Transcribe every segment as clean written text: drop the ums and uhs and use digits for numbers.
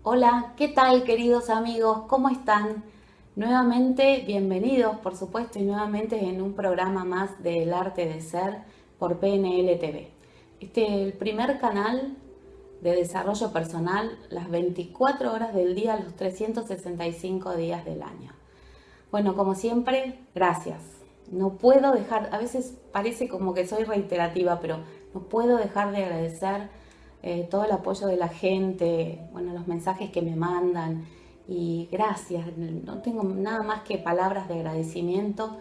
Hola, ¿qué tal queridos amigos? ¿Cómo están? Nuevamente bienvenidos, por supuesto, y nuevamente en un programa más del arte de ser por PNL TV. Este es el primer canal de desarrollo personal las 24 horas del día, los 365 días del año. Bueno, como siempre, gracias. No puedo dejar, a veces parece como que soy reiterativa, pero no puedo dejar de agradecer todo el apoyo de la gente, bueno, los mensajes que me mandan y gracias. No tengo nada más que palabras de agradecimiento,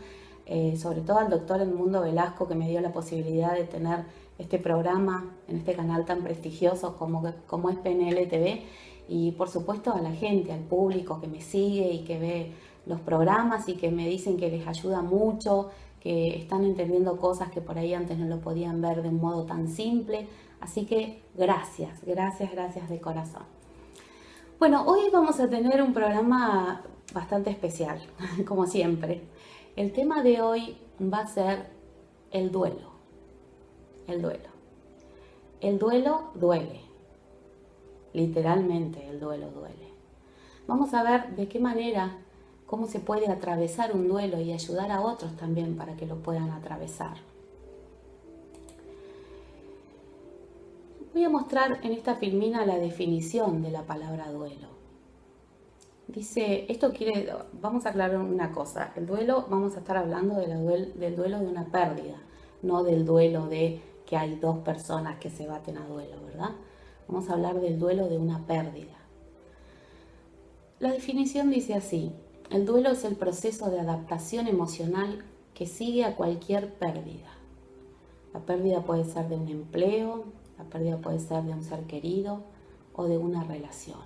sobre todo al doctor Edmundo Velasco que me dio la posibilidad de tener este programa en este canal tan prestigioso como es PNL TV y por supuesto a la gente, al público que me sigue y que ve los programas y que me dicen que les ayuda mucho, que están entendiendo cosas que por ahí antes no lo podían ver de un modo tan simple. Así que gracias, gracias, gracias de corazón. Bueno, hoy vamos a tener un programa bastante especial, como siempre. El tema de hoy va a ser el duelo. El duelo. El duelo duele. Literalmente el duelo duele. Vamos a ver de qué manera, cómo se puede atravesar un duelo y ayudar a otros también para que lo puedan atravesar. Voy a mostrar en esta filmina la definición de la palabra duelo. Dice, vamos a aclarar una cosa, el duelo, vamos a estar hablando del duelo de una pérdida, no del duelo de que hay dos personas que se baten a duelo, ¿verdad? Vamos a hablar del duelo de una pérdida. La definición dice así, el duelo es el proceso de adaptación emocional que sigue a cualquier pérdida. La pérdida puede ser de un empleo, la pérdida puede ser de un ser querido o de una relación.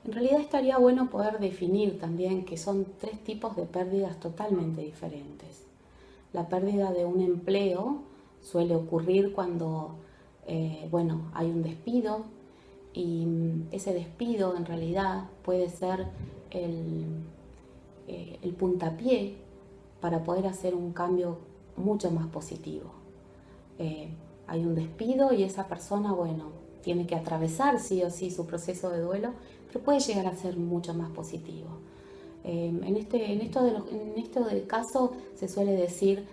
En realidad estaría bueno poder definir también que son tres tipos de pérdidas totalmente diferentes. La pérdida de un empleo suele ocurrir cuando hay un despido y ese despido en realidad puede ser el puntapié para poder hacer un cambio mucho más positivo. Hay un despido y esa persona, tiene que atravesar sí o sí su proceso de duelo, pero puede llegar a ser mucho más positivo. En esto del caso se suele decir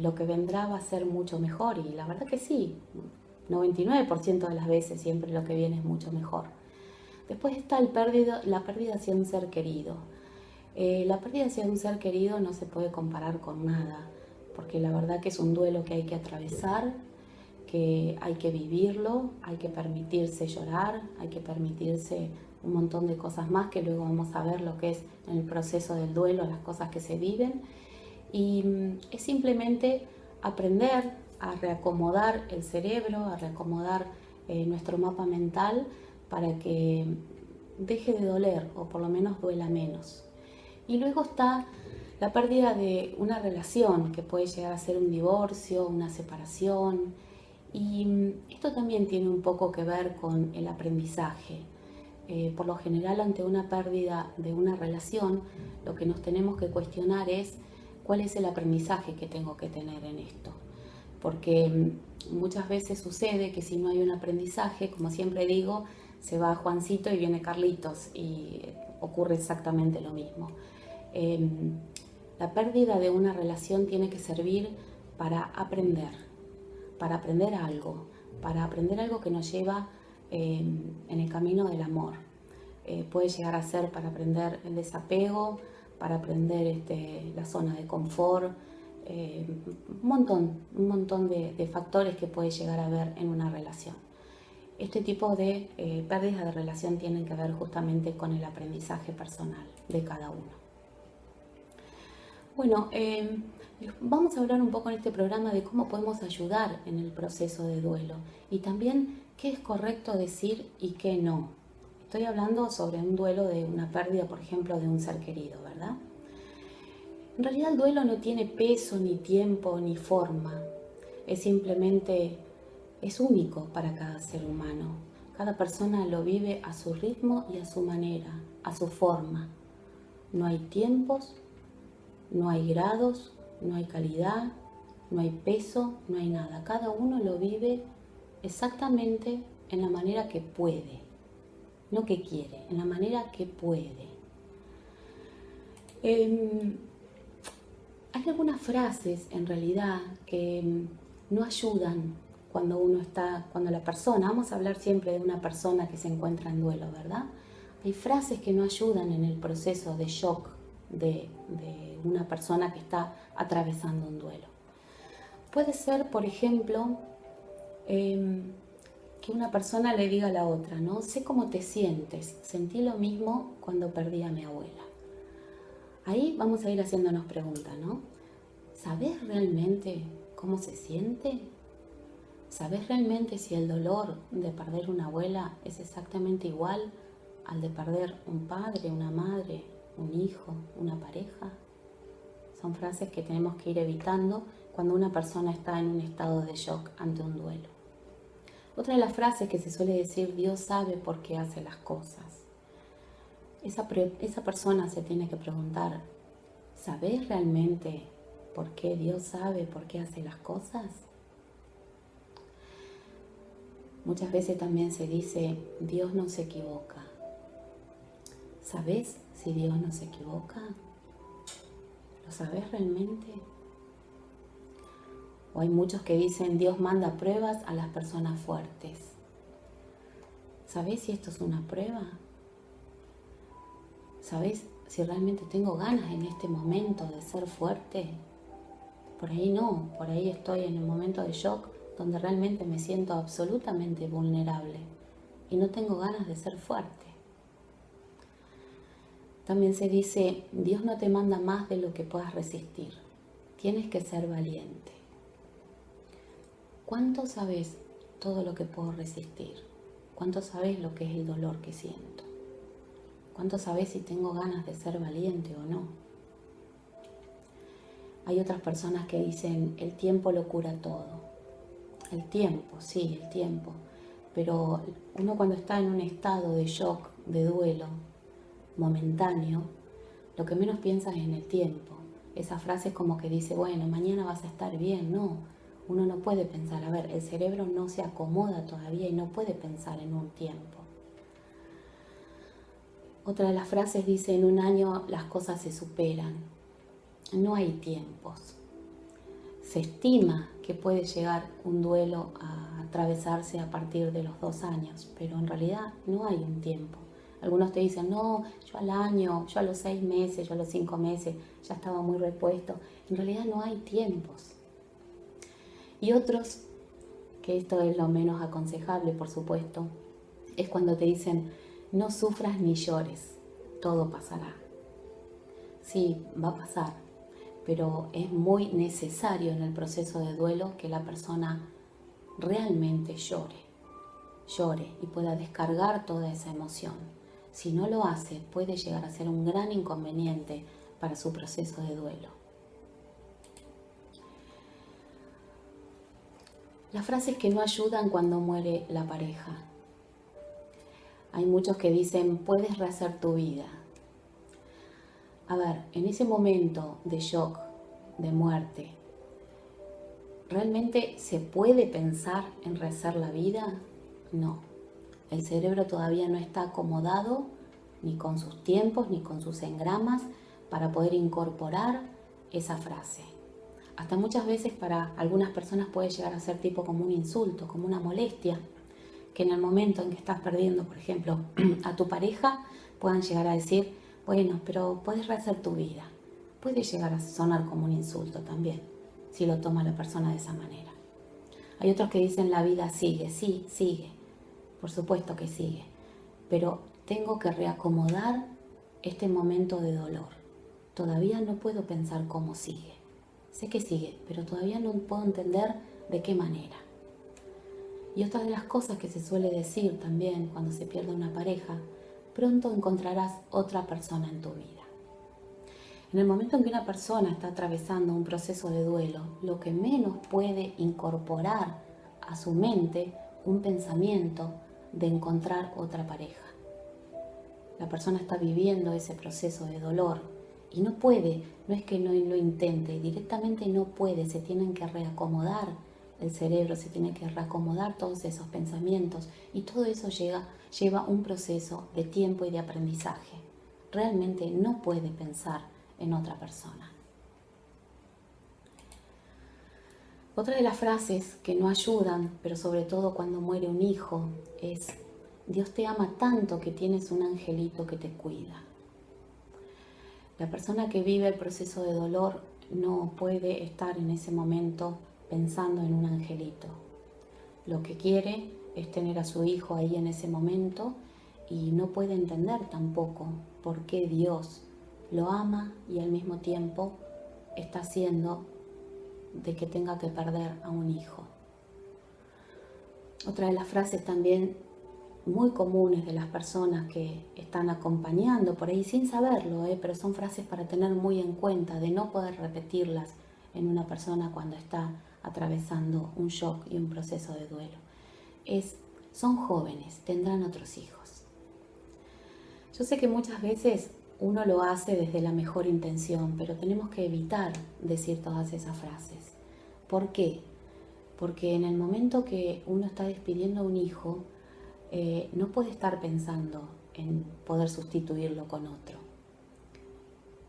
lo que vendrá va a ser mucho mejor y la verdad que sí, 99% de las veces siempre lo que viene es mucho mejor. Después está la pérdida hacia un ser querido. La pérdida hacia un ser querido no se puede comparar con nada, porque la verdad que es un duelo que hay que atravesar, que hay que vivirlo, hay que permitirse llorar, hay que permitirse un montón de cosas más que luego vamos a ver lo que es en el proceso del duelo, las cosas que se viven. Y es simplemente aprender a reacomodar el cerebro, a reacomodar nuestro mapa mental para que deje de doler o por lo menos duela menos. Y luego está la pérdida de una relación que puede llegar a ser un divorcio, una separación. Y esto también tiene un poco que ver con el aprendizaje. Por lo general, ante una pérdida de una relación, lo que nos tenemos que cuestionar es cuál es el aprendizaje que tengo que tener en esto. Porque muchas veces sucede que si no hay un aprendizaje, como siempre digo, se va Juancito y viene Carlitos y ocurre exactamente lo mismo. La pérdida de una relación tiene que servir para aprender para aprender algo que nos lleva en el camino del amor. Puede llegar a ser para aprender el desapego, para aprender la zona de confort, un montón de factores que puede llegar a haber en una relación. Este tipo de pérdidas de relación tienen que ver justamente con el aprendizaje personal de cada uno. Bueno, vamos a hablar un poco en este programa de cómo podemos ayudar en el proceso de duelo y también qué es correcto decir y qué no. Estoy hablando sobre un duelo de una pérdida, por ejemplo, de un ser querido, ¿verdad? En realidad el duelo no tiene peso, ni tiempo, ni forma. Es único para cada ser humano. Cada persona lo vive a su ritmo y a su manera, a su forma. No hay tiempos, no hay grados, no hay calidad, no hay peso, no hay nada. Cada uno lo vive exactamente en la manera que puede. no que quiere, en la manera que puede. Hay algunas frases en realidad que no ayudan cuando la persona, vamos a hablar siempre de una persona que se encuentra en duelo, ¿verdad? Hay frases que no ayudan en el proceso de shock de una persona que está atravesando un duelo. Puede ser, por ejemplo, que una persona le diga a la otra, ¿no? Sé cómo te sientes, sentí lo mismo cuando perdí a mi abuela. Ahí vamos a ir haciéndonos preguntas, ¿no? ¿Sabes realmente cómo se siente? ¿Sabes realmente si el dolor de perder una abuela es exactamente igual al de perder un padre, una madre, un hijo, una pareja? Son frases que tenemos que ir evitando cuando una persona está en un estado de shock ante un duelo. Otra de las frases que se suele decir, Dios sabe por qué hace las cosas. Esa persona se tiene que preguntar, ¿sabes realmente por qué Dios sabe por qué hace las cosas? Muchas veces también se dice, Dios no se equivoca. ¿Sabes si Dios no se equivoca? ¿Lo sabes realmente? O hay muchos que dicen, Dios manda pruebas a las personas fuertes. ¿Sabes si esto es una prueba? ¿Sabes si realmente tengo ganas en este momento de ser fuerte? Por ahí no, por ahí estoy en un momento de shock donde realmente me siento absolutamente vulnerable y no tengo ganas de ser fuerte. También se dice, Dios no te manda más de lo que puedas resistir. Tienes que ser valiente. ¿Cuánto sabes todo lo que puedo resistir? ¿Cuánto sabes lo que es el dolor que siento? ¿Cuánto sabes si tengo ganas de ser valiente o no? Hay otras personas que dicen, el tiempo lo cura todo. El tiempo, sí, el tiempo. Pero uno cuando está en un estado de shock, de duelo, momentáneo, lo que menos piensa es en el tiempo. Esa frase es como que dice, bueno, mañana vas a estar bien. No, uno no puede pensar, a ver, el cerebro no se acomoda todavía y no puede pensar en un tiempo. Otra de las frases dice, en un año las cosas se superan. No hay tiempos. Se estima que puede llegar un duelo a atravesarse a partir de los 2 años, pero en realidad no hay un tiempo. Algunos te dicen, no, yo al año, yo a los 6 meses, yo a los 5 meses ya estaba muy repuesto. En realidad no hay tiempos. Y otros, que esto es lo menos aconsejable, por supuesto, es cuando te dicen, no sufras ni llores, todo pasará. Sí, va a pasar, pero es muy necesario en el proceso de duelo que la persona realmente llore y pueda descargar toda esa emoción. Si no lo hace, puede llegar a ser un gran inconveniente para su proceso de duelo. Las frases que no ayudan cuando muere la pareja. Hay muchos que dicen, puedes rehacer tu vida. A ver, en ese momento de shock, de muerte, ¿realmente se puede pensar en rehacer la vida? No. El cerebro todavía no está acomodado ni con sus tiempos ni con sus engramas para poder incorporar esa frase. Hasta muchas veces para algunas personas puede llegar a ser tipo como un insulto, como una molestia, que en el momento en que estás perdiendo, por ejemplo, a tu pareja, puedan llegar a decir, bueno, pero puedes rehacer tu vida. Puede llegar a sonar como un insulto también, si lo toma la persona de esa manera. Hay otros que dicen, la vida sigue, sí, sigue, por supuesto que sigue, pero tengo que reacomodar este momento de dolor. Todavía no puedo pensar cómo sigue. Sé que sigue, pero todavía no puedo entender de qué manera. Y otra de las cosas que se suele decir también cuando se pierde una pareja, pronto encontrarás otra persona en tu vida. En el momento en que una persona está atravesando un proceso de duelo, lo que menos puede incorporar a su mente un pensamiento de encontrar otra pareja. La persona está viviendo ese proceso de dolor y no puede, no es que no lo intente, directamente no puede, se tienen que reacomodar el cerebro, se tiene que reacomodar todos esos pensamientos y todo eso lleva un proceso de tiempo y de aprendizaje. Realmente no puede pensar en otra persona. Otra de las frases que no ayudan, pero sobre todo cuando muere un hijo, es: Dios te ama tanto que tienes un angelito que te cuida. La persona que vive el proceso de dolor no puede estar en ese momento pensando en un angelito. Lo que quiere es tener a su hijo ahí en ese momento y no puede entender tampoco por qué Dios lo ama y al mismo tiempo está haciendo de que tenga que perder a un hijo. Otra de las frases también muy comunes de las personas que están acompañando por ahí sin saberlo, pero son frases para tener muy en cuenta, de no poder repetirlas en una persona cuando está atravesando un shock y un proceso de duelo. Son jóvenes, tendrán otros hijos. Yo sé que muchas veces uno lo hace desde la mejor intención, pero tenemos que evitar decir todas esas frases. ¿Por qué? Porque en el momento que uno está despidiendo a un hijo, no puede estar pensando en poder sustituirlo con otro.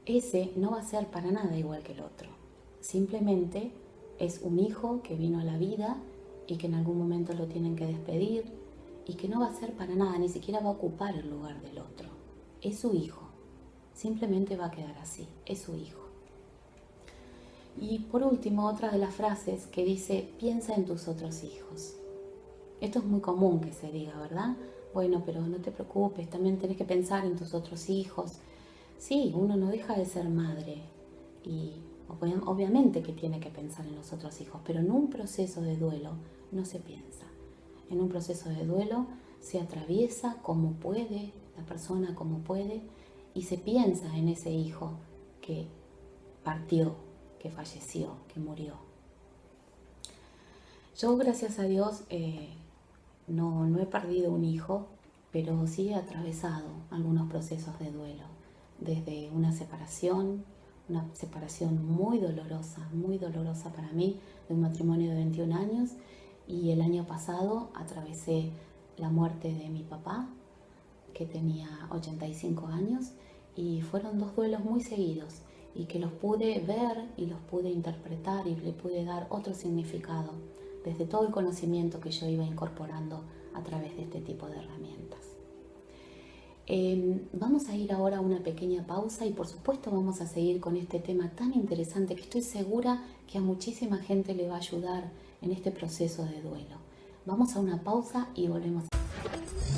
Ese no va a ser para nada igual que el otro. Simplemente es un hijo que vino a la vida y que en algún momento lo tienen que despedir y que no va a ser para nada, ni siquiera va a ocupar el lugar del otro. Es su hijo. Simplemente va a quedar así. Es su hijo. Y por último, otra de las frases que dice: piensa en tus otros hijos. Esto es muy común que se diga, ¿verdad? Bueno, pero no te preocupes, también tenés que pensar en tus otros hijos. Sí, uno no deja de ser madre y obviamente que tiene que pensar en los otros hijos, pero en un proceso de duelo no se piensa. En un proceso de duelo se atraviesa como puede, la persona como puede, y se piensa en ese hijo que partió, que falleció, que murió. Yo, gracias a Dios, no he perdido un hijo, pero sí he atravesado algunos procesos de duelo, desde una separación muy dolorosa para mí, de un matrimonio de 21 años, y el año pasado atravesé la muerte de mi papá, que tenía 85 años, y fueron dos duelos muy seguidos, y que los pude ver y los pude interpretar y le pude dar otro significado, desde todo el conocimiento que yo iba incorporando a través de este tipo de herramientas. Vamos a ir ahora a una pequeña pausa y por supuesto vamos a seguir con este tema tan interesante que estoy segura que a muchísima gente le va a ayudar en este proceso de duelo. Vamos a una pausa y volvemos.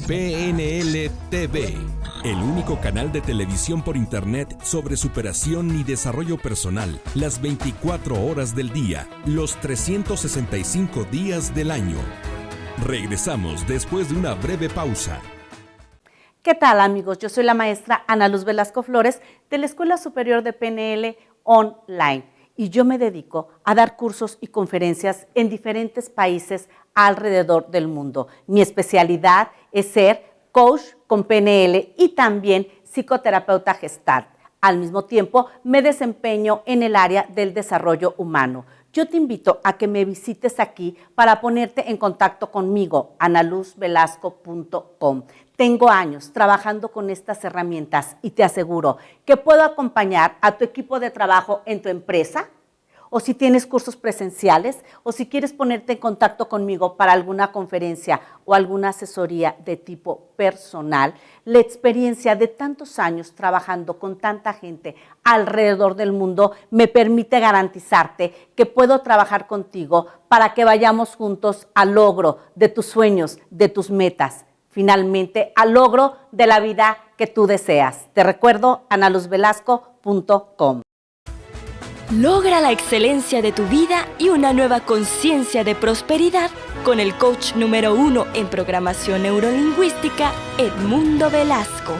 PNL TV, el único canal de televisión por internet sobre superación y desarrollo personal, las 24 horas del día, los 365 días del año. Regresamos después de una breve pausa. ¿Qué tal, amigos? Yo soy la maestra Ana Luz Velasco Flores de la Escuela Superior de PNL Online y yo me dedico a dar cursos y conferencias en diferentes países alrededor del mundo. Mi especialidad es ser coach con PNL y también psicoterapeuta Gestalt. Al mismo tiempo, me desempeño en el área del desarrollo humano. Yo te invito a que me visites aquí para ponerte en contacto conmigo, analuzvelasco.com. Tengo años trabajando con estas herramientas y te aseguro que puedo acompañar a tu equipo de trabajo en tu empresa, o si tienes cursos presenciales, o si quieres ponerte en contacto conmigo para alguna conferencia o alguna asesoría de tipo personal. La experiencia de tantos años trabajando con tanta gente alrededor del mundo me permite garantizarte que puedo trabajar contigo para que vayamos juntos al logro de tus sueños, de tus metas. Finalmente, al logro de la vida que tú deseas. Te recuerdo, analuzvelasco.com. Logra la excelencia de tu vida y una nueva conciencia de prosperidad con el coach número 1 en programación neurolingüística, Edmundo Velasco.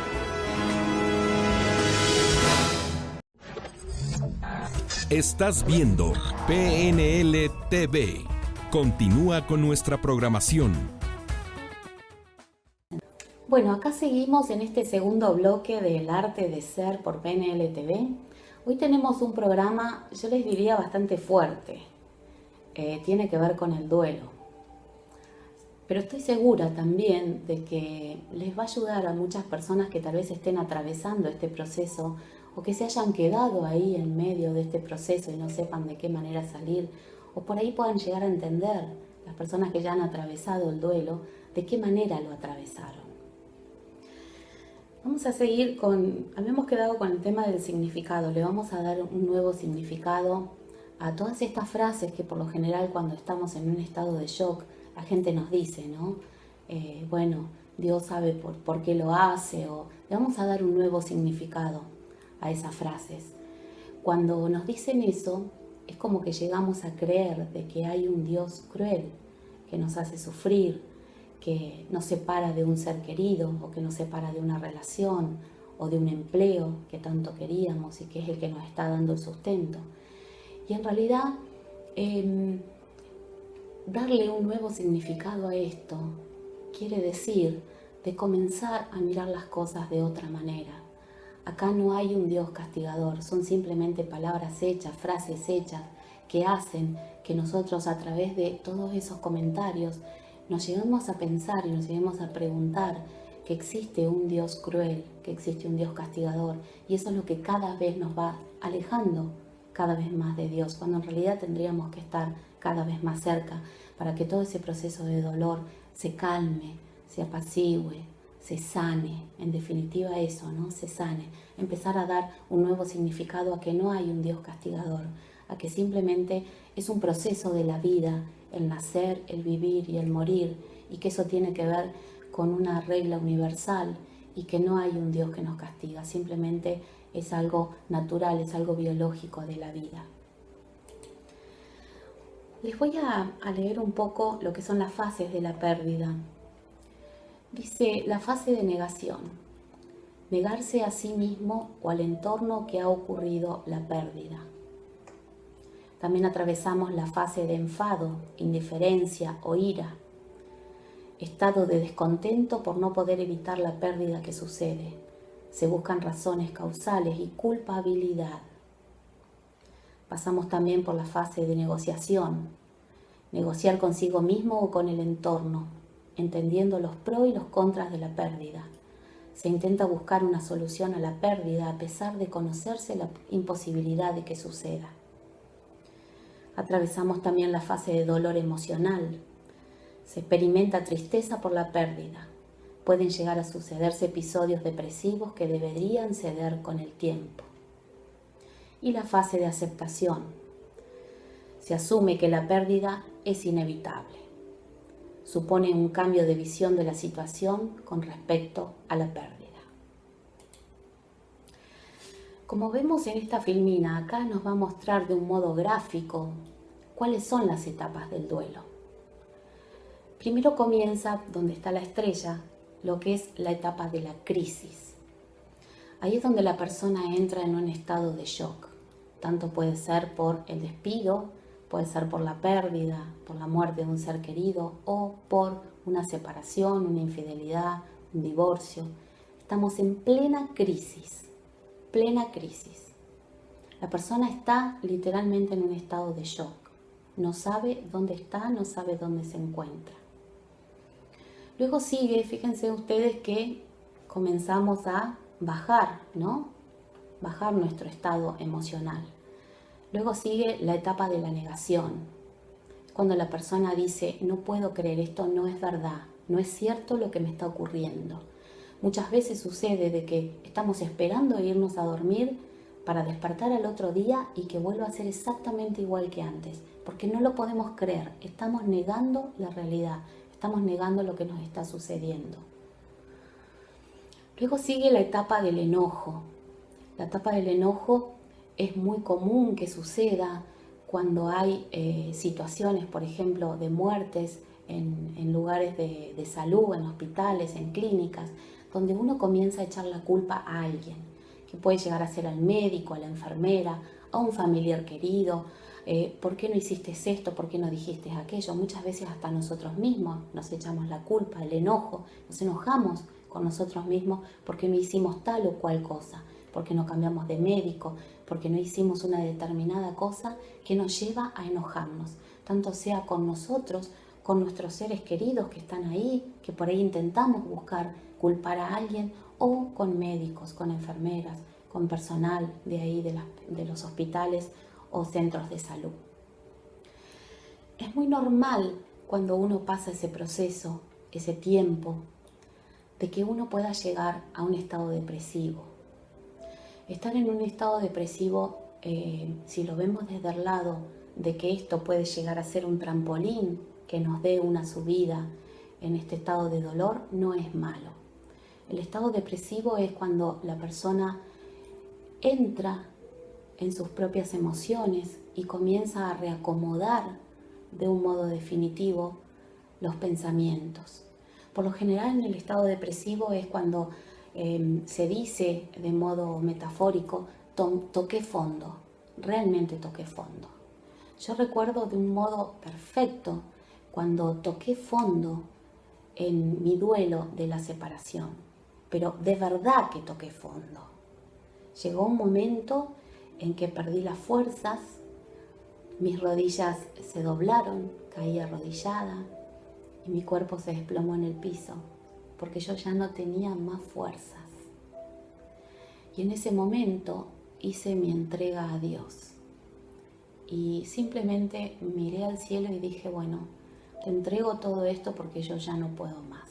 Estás viendo PNL TV. Continúa con nuestra programación. Bueno, acá seguimos en este segundo bloque del arte de ser por PNL TV. Hoy tenemos un programa, yo les diría, bastante fuerte. tiene que ver con el duelo. Pero estoy segura también de que les va a ayudar a muchas personas que tal vez estén atravesando este proceso o que se hayan quedado ahí en medio de este proceso y no sepan de qué manera salir, o por ahí puedan llegar a entender, las personas que ya han atravesado el duelo, de qué manera lo atravesaron. Vamos a seguir habíamos quedado con el tema del significado, le vamos a dar un nuevo significado a todas estas frases que por lo general cuando estamos en un estado de shock, la gente nos dice, ¿no? Bueno, Dios sabe por qué lo hace, o le vamos a dar un nuevo significado a esas frases. Cuando nos dicen eso, es como que llegamos a creer de que hay un Dios cruel que nos hace sufrir, que nos separa de un ser querido, o que nos separa de una relación, o de un empleo que tanto queríamos y que es el que nos está dando el sustento. Y en realidad, darle un nuevo significado a esto quiere decir de comenzar a mirar las cosas de otra manera. Acá no hay un Dios castigador, son simplemente palabras hechas, frases hechas que hacen que nosotros a través de todos esos comentarios nos lleguemos a pensar y nos lleguemos a preguntar que existe un Dios cruel, que existe un Dios castigador, y eso es lo que cada vez nos va alejando cada vez más de Dios, cuando en realidad tendríamos que estar cada vez más cerca para que todo ese proceso de dolor se calme, se apacigüe, se sane, en definitiva eso, ¿no? Se sane, empezar a dar un nuevo significado a que no hay un Dios castigador, a que simplemente es un proceso de la vida, el nacer, el vivir y el morir, y que eso tiene que ver con una regla universal y que no hay un Dios que nos castiga, simplemente es algo natural, es algo biológico de la vida. Les voy a leer un poco lo que son las fases de la pérdida. Dice la fase de negación: negarse a sí mismo o al entorno que ha ocurrido la pérdida. También atravesamos la fase de enfado, indiferencia o ira, estado de descontento por no poder evitar la pérdida que sucede. Se buscan razones causales y culpabilidad. Pasamos también por la fase de negociación, negociar consigo mismo o con el entorno, entendiendo los pros y los contras de la pérdida. Se intenta buscar una solución a la pérdida a pesar de conocerse la imposibilidad de que suceda. Atravesamos también la fase de dolor emocional. Se experimenta tristeza por la pérdida. Pueden llegar a sucederse episodios depresivos que deberían ceder con el tiempo. Y la fase de aceptación. Se asume que la pérdida es inevitable. Supone un cambio de visión de la situación con respecto a la pérdida. Como vemos en esta filmina, acá nos va a mostrar de un modo gráfico cuáles son las etapas del duelo. Primero comienza, donde está la estrella, lo que es la etapa de la crisis. Ahí es donde la persona entra en un estado de shock. Tanto puede ser por el despido, puede ser por la pérdida, por la muerte de un ser querido o por una separación, una infidelidad, un divorcio. Estamos en plena crisis, plena crisis. La persona está literalmente en un estado de shock. No sabe dónde está, no sabe dónde se encuentra. Luego sigue, fíjense ustedes que comenzamos a bajar, ¿no? Bajar nuestro estado emocional. Luego sigue la etapa de la negación. Cuando la persona dice, no puedo creer, esto no es verdad, no es cierto lo que me está ocurriendo. Muchas veces sucede de que estamos esperando irnos a dormir para despertar al otro día y que vuelva a ser exactamente igual que antes, porque no lo podemos creer, estamos negando la realidad, estamos negando lo que nos está sucediendo. Luego sigue la etapa del enojo. La etapa del enojo es muy común que suceda cuando hay situaciones, por ejemplo, de muertes en lugares de salud, en hospitales, en clínicas, donde uno comienza a echar la culpa a alguien, que puede llegar a ser al médico, a la enfermera, a un familiar querido. ¿Por qué no hiciste esto? ¿Por qué no dijiste aquello? Muchas veces hasta nosotros mismos nos echamos la culpa, el enojo, nos enojamos con nosotros mismos porque no hicimos tal o cual cosa, porque no cambiamos de médico, porque no hicimos una determinada cosa que nos lleva a enojarnos. tanto sea con nosotros, con nuestros seres queridos que están ahí, que por ahí intentamos buscar culpar a alguien, o con médicos, con enfermeras, con personal de ahí de los hospitales o centros de salud. Es muy normal cuando uno pasa ese proceso, ese tiempo, de que uno pueda llegar a un estado depresivo. Estar en un estado depresivo, si lo vemos desde el lado de que esto puede llegar a ser un trampolín que nos dé una subida en este estado de dolor, no es malo. El estado depresivo es cuando la persona entra en sus propias emociones y comienza a reacomodar de un modo definitivo los pensamientos. Por lo general, en el estado depresivo es cuando se dice de modo metafórico, toqué fondo, realmente toqué fondo. Yo recuerdo de un modo perfecto cuando toqué fondo en mi duelo de la separación, pero de verdad que toqué fondo. Llegó un momento en que perdí las fuerzas, mis rodillas se doblaron, caí arrodillada y mi cuerpo se desplomó en el piso porque yo ya no tenía más fuerzas. Y en ese momento hice mi entrega a Dios y simplemente miré al cielo y dije, bueno, te entrego todo esto porque yo ya no puedo más.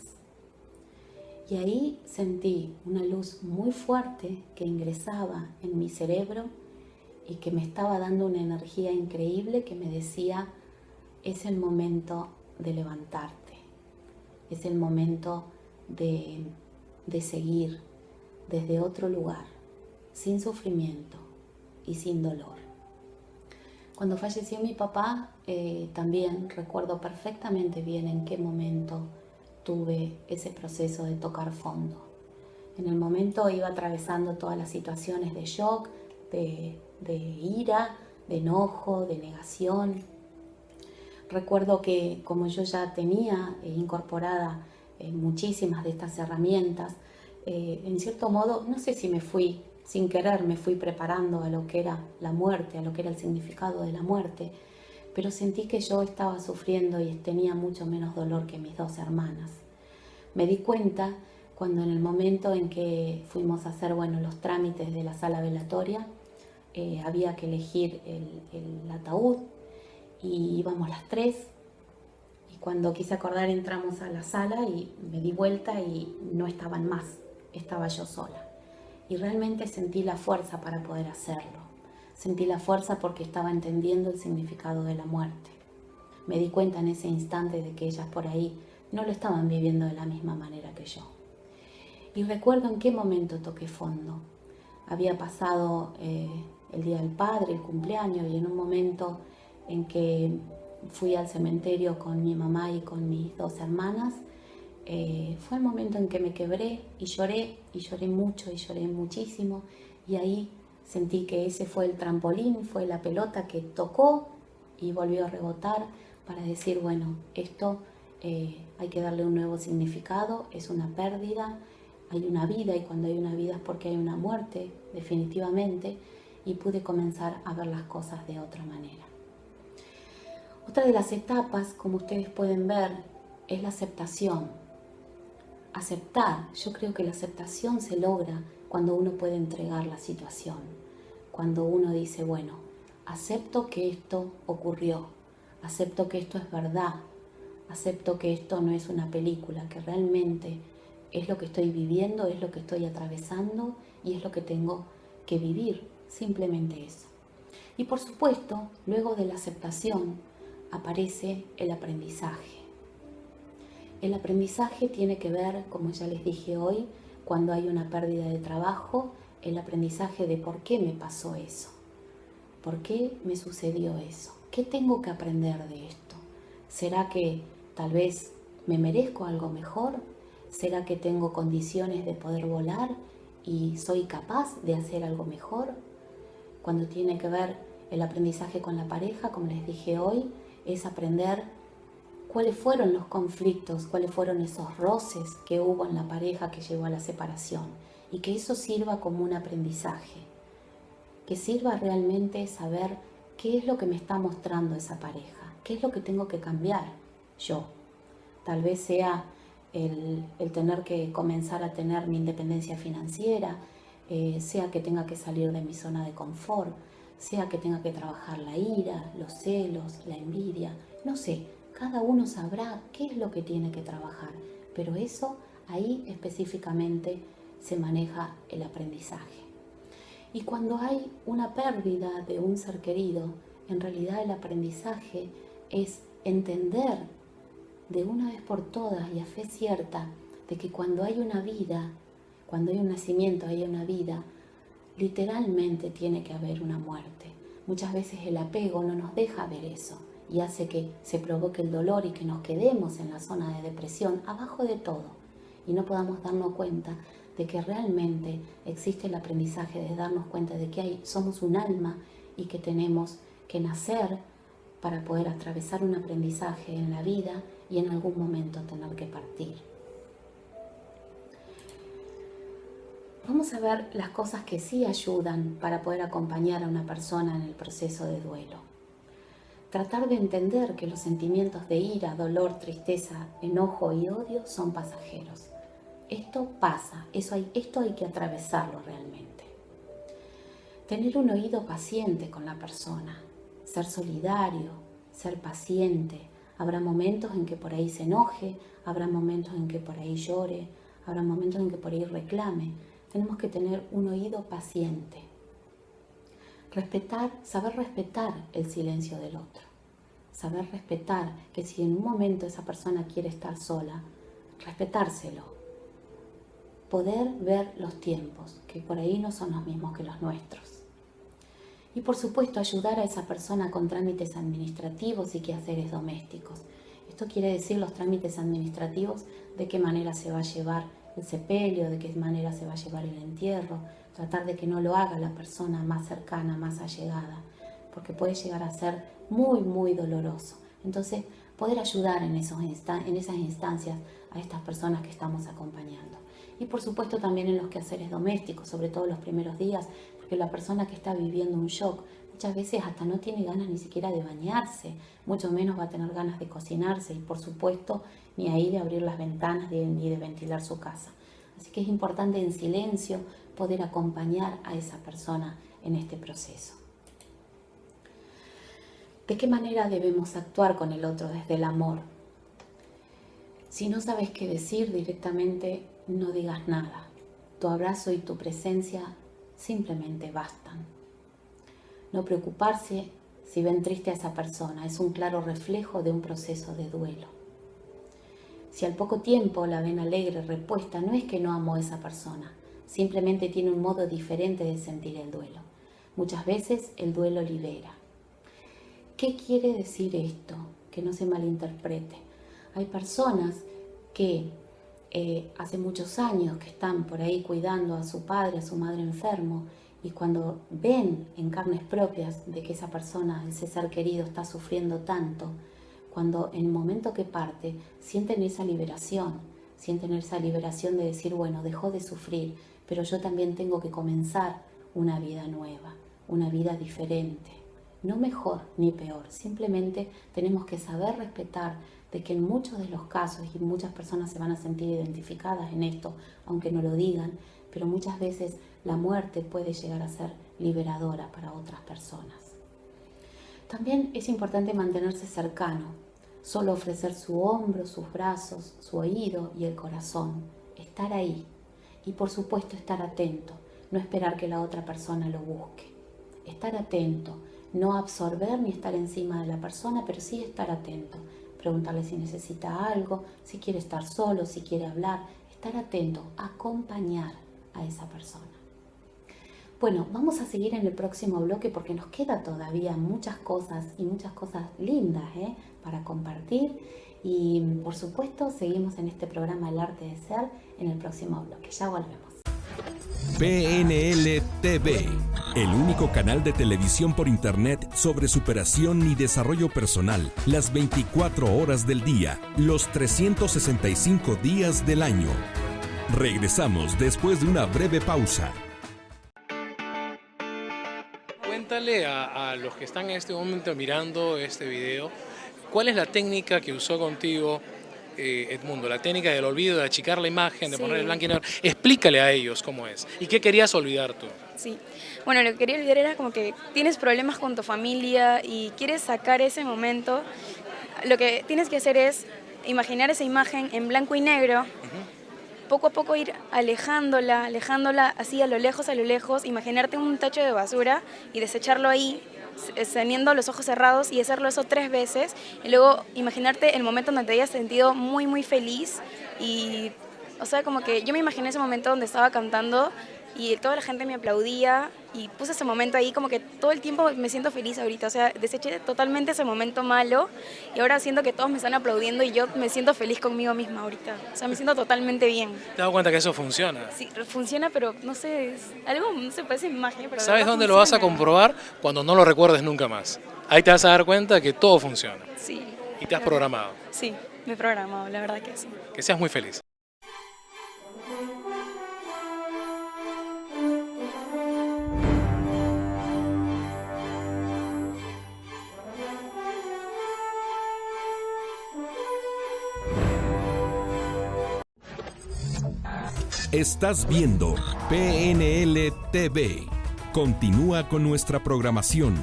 Y ahí sentí una luz muy fuerte que ingresaba en mi cerebro y que me estaba dando una energía increíble que me decía, es el momento de levantarte, es el momento de seguir desde otro lugar, sin sufrimiento y sin dolor. Cuando falleció mi papá, también recuerdo perfectamente bien en qué momento tuve ese proceso de tocar fondo. En el momento iba atravesando todas las situaciones de shock, de ira, de enojo, de negación. Recuerdo que como yo ya tenía incorporada muchísimas de estas herramientas, en cierto modo, no sé si sin querer me fui preparando a lo que era la muerte, a lo que era el significado de la muerte, pero sentí que yo estaba sufriendo y tenía mucho menos dolor que mis dos hermanas. Me di cuenta cuando en el momento en que fuimos a hacer los trámites de la sala velatoria, había que elegir el ataúd y íbamos las tres. Y cuando quise acordar entramos a la sala y me di vuelta y no estaban más, estaba yo sola. Y realmente sentí la fuerza para poder hacerlo. Sentí la fuerza porque estaba entendiendo el significado de la muerte. Me di cuenta en ese instante de que ellas por ahí no lo estaban viviendo de la misma manera que yo. Y recuerdo en qué momento toqué fondo. Había pasado el Día del Padre, el cumpleaños, y en un momento en que fui al cementerio con mi mamá y con mis dos hermanas, fue el momento en que me quebré y lloré mucho y lloré muchísimo, y ahí sentí que ese fue el trampolín, fue la pelota que tocó y volvió a rebotar para decir, esto hay que darle un nuevo significado, es una pérdida, hay una vida y cuando hay una vida es porque hay una muerte, definitivamente, y pude comenzar a ver las cosas de otra manera. Otra de las etapas, como ustedes pueden ver, es la aceptación. Aceptar, yo creo que la aceptación se logra cuando uno puede entregar la situación, cuando uno dice, acepto que esto ocurrió, acepto que esto es verdad, acepto que esto no es una película, que realmente es lo que estoy viviendo, es lo que estoy atravesando y es lo que tengo que vivir, simplemente eso. Y por supuesto, luego de la aceptación aparece el aprendizaje. El aprendizaje tiene que ver, como ya les dije hoy, cuando hay una pérdida de trabajo, el aprendizaje de por qué me pasó eso, por qué me sucedió eso, qué tengo que aprender de esto. ¿Será que tal vez me merezco algo mejor? ¿Será que tengo condiciones de poder volar y soy capaz de hacer algo mejor? Cuando tiene que ver el aprendizaje con la pareja, como les dije hoy, es aprender cuáles fueron los conflictos, cuáles fueron esos roces que hubo en la pareja que llevó a la separación y que eso sirva como un aprendizaje, que sirva realmente saber qué es lo que me está mostrando esa pareja, ¿Qué es lo que tengo que cambiar yo? Tal vez sea el tener que comenzar a tener mi independencia financiera, sea que tenga que salir de mi zona de confort, sea que tenga que trabajar la ira, los celos, la envidia, no sé, cada uno sabrá qué es lo que tiene que trabajar, pero eso ahí específicamente se maneja el aprendizaje. Y cuando hay una pérdida de un ser querido, en realidad el aprendizaje es entender de una vez por todas y a fe cierta de que cuando hay una vida, cuando hay un nacimiento, hay una vida, literalmente tiene que haber una muerte. Muchas veces el apego no nos deja ver eso y hace que se provoque el dolor y que nos quedemos en la zona de depresión, abajo de todo, y no podamos darnos cuenta de que realmente existe el aprendizaje, de darnos cuenta de que somos un alma y que tenemos que nacer para poder atravesar un aprendizaje en la vida y en algún momento tener que partir. Vamos a ver las cosas que sí ayudan para poder acompañar a una persona en el proceso de duelo. Tratar de entender que los sentimientos de ira, dolor, tristeza, enojo y odio son pasajeros. Esto pasa, esto hay que atravesarlo realmente. Tener un oído paciente con la persona, ser solidario, ser paciente. Habrá momentos en que por ahí se enoje, habrá momentos en que por ahí llore, habrá momentos en que por ahí reclame. Tenemos que tener un oído paciente. Saber respetar el silencio del otro. Saber respetar que si en un momento esa persona quiere estar sola, respetárselo. Poder ver los tiempos, que por ahí no son los mismos que los nuestros. Y por supuesto ayudar a esa persona con trámites administrativos y quehaceres domésticos. Esto quiere decir los trámites administrativos, de qué manera se va a llevar el sepelio, de qué manera se va a llevar el entierro, tratar de que no lo haga la persona más cercana, más allegada, porque puede llegar a ser muy, muy doloroso. Entonces, poder ayudar en esas instancias a estas personas que estamos acompañando. Y por supuesto también en los quehaceres domésticos, sobre todo los primeros días, porque la persona que está viviendo un shock muchas veces hasta no tiene ganas ni siquiera de bañarse, mucho menos va a tener ganas de cocinarse y por supuesto ni ahí de abrir las ventanas ni de ventilar su casa. Así que es importante en silencio poder acompañar a esa persona en este proceso. ¿De qué manera debemos actuar con el otro desde el amor? Si no sabes qué decir directamente, no digas nada. Tu abrazo y tu presencia simplemente bastan. No preocuparse si ven triste a esa persona, es un claro reflejo de un proceso de duelo. Si al poco tiempo la ven alegre, repuesta, no es que no amó a esa persona, simplemente tiene un modo diferente de sentir el duelo. Muchas veces el duelo libera. ¿Qué quiere decir esto? Que no se malinterprete. Hay personas que hace muchos años que están por ahí cuidando a su padre, a su madre enfermo, y cuando ven en carnes propias de que esa persona, ese ser querido, está sufriendo tanto, cuando en el momento que parte sienten esa liberación de decir, bueno, dejó de sufrir, pero yo también tengo que comenzar una vida nueva, una vida diferente, no mejor ni peor, simplemente tenemos que saber respetar de que en muchos de los casos, y muchas personas se van a sentir identificadas en esto, aunque no lo digan, pero muchas veces la muerte puede llegar a ser liberadora para otras personas. También es importante mantenerse cercano, solo ofrecer su hombro, sus brazos, su oído y el corazón, estar ahí y por supuesto estar atento, no esperar que la otra persona lo busque, estar atento, no absorber ni estar encima de la persona, pero sí estar atento, preguntarle si necesita algo, si quiere estar solo, si quiere hablar, estar atento, acompañar a esa persona. Bueno, vamos a seguir en el próximo bloque porque nos queda todavía muchas cosas y muchas cosas lindas para compartir y por supuesto seguimos en este programa El Arte de Ser en el próximo bloque. Ya volvemos. PNL TV, el único canal de televisión por internet sobre superación y desarrollo personal, las 24 horas del día, los 365 días del año. Regresamos después de una breve pausa. Cuéntale a los que están en este momento mirando este video ¿Cuál es la técnica que usó contigo Edmundo? La técnica del olvido, de achicar la imagen, de poner el blanco y negro. Explícale a ellos cómo es. ¿Y qué querías olvidar tú? Sí, bueno, lo que quería olvidar era como que tienes problemas con tu familia y quieres sacar ese momento. Lo que tienes que hacer es imaginar esa imagen en blanco y negro, poco a poco ir alejándola así a lo lejos, imaginarte un tacho de basura y desecharlo ahí, teniendo los ojos cerrados y hacerlo eso 3 veces. Y luego imaginarte el momento donde te hayas sentido muy, muy feliz. Y, o sea, como que yo me imaginé ese momento donde estaba cantando y toda la gente me aplaudía y puse ese momento ahí, como que todo el tiempo me siento feliz ahorita. O sea, deseché totalmente ese momento malo y ahora siento que todos me están aplaudiendo y yo me siento feliz conmigo misma ahorita. O sea, me siento totalmente bien. ¿Te has dado cuenta que eso funciona? Sí, funciona, pero no sé, es algo, no sé, parece magia, pero ¿Sabes dónde lo vas a comprobar? Cuando no lo recuerdes nunca más. Ahí te vas a dar cuenta que todo funciona. Sí. Y te has programado. Sí, me he programado, la verdad que sí. Que seas muy feliz. Estás viendo PNL TV. Continúa con nuestra programación.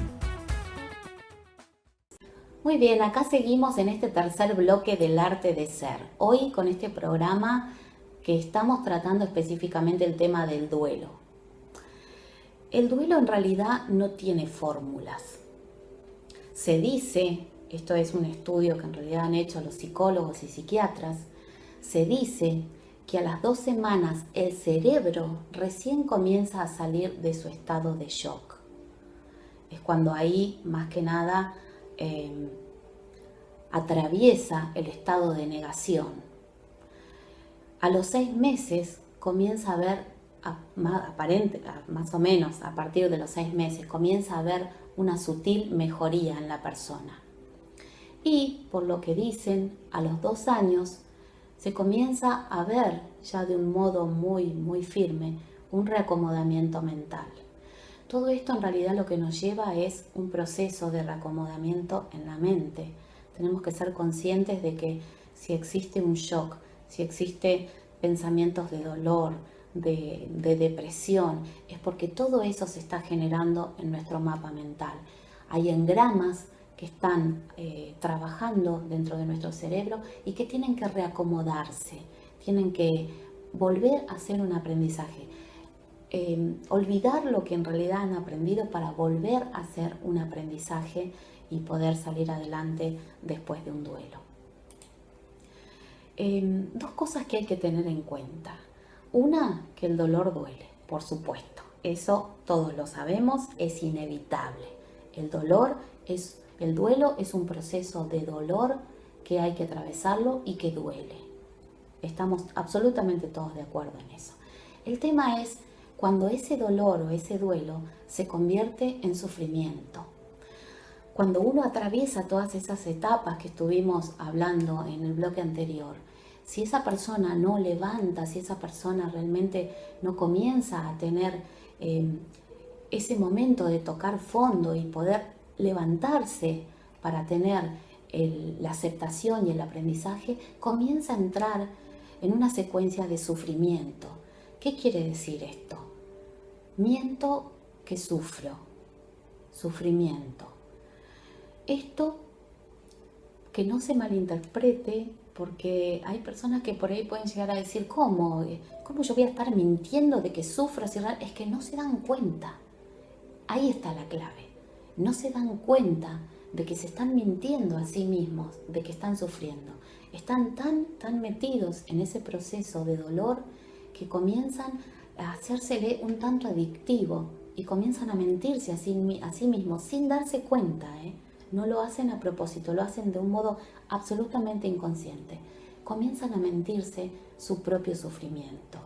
Muy bien, acá seguimos en este tercer bloque del arte de ser. Hoy con este programa que estamos tratando específicamente el tema del duelo. El duelo en realidad no tiene fórmulas. Se dice, esto es un estudio que en realidad han hecho los psicólogos y psiquiatras, se dice que a las 2 semanas el cerebro recién comienza a salir de su estado de shock. Es cuando ahí, más que nada, atraviesa el estado de negación. A los 6 meses comienza a ver, más o menos a partir de los 6 meses, comienza a ver una sutil mejoría en la persona. Y, por lo que dicen, a los 2 años se comienza a ver ya de un modo muy, muy firme un reacomodamiento mental. Todo esto en realidad lo que nos lleva es un proceso de reacomodamiento en la mente. Tenemos que ser conscientes de que si existe un shock, si existe pensamientos de dolor, de depresión, es porque todo eso se está generando en nuestro mapa mental. Hay engramas que están trabajando dentro de nuestro cerebro y que tienen que reacomodarse, tienen que volver a hacer un aprendizaje. Olvidar lo que en realidad han aprendido para volver a hacer un aprendizaje y poder salir adelante después de un duelo. 2 cosas que hay que tener en cuenta. Una, que el dolor duele, por supuesto. Eso todos lo sabemos, es inevitable. El duelo es un proceso de dolor que hay que atravesarlo y que duele. Estamos absolutamente todos de acuerdo en eso. El tema es cuando ese dolor o ese duelo se convierte en sufrimiento. Cuando uno atraviesa todas esas etapas que estuvimos hablando en el bloque anterior, si esa persona no levanta, si esa persona realmente no comienza a tener ese momento de tocar fondo y poder levantarse para tener la aceptación y el aprendizaje, comienza a entrar en una secuencia de sufrimiento. ¿Qué quiere decir esto? Miento que sufro, sufrimiento. Esto que no se malinterprete, porque hay personas que por ahí pueden llegar a decir, ¿cómo yo voy a estar mintiendo de que sufro? Es que no se dan cuenta. Ahí está la clave. No se dan cuenta de que se están mintiendo a sí mismos, de que están sufriendo. Están tan metidos en ese proceso de dolor que comienzan a hacérsele un tanto adictivo y comienzan a mentirse a sí mismos sin darse cuenta, No lo hacen a propósito, lo hacen de un modo absolutamente inconsciente. Comienzan a mentirse su propio sufrimiento.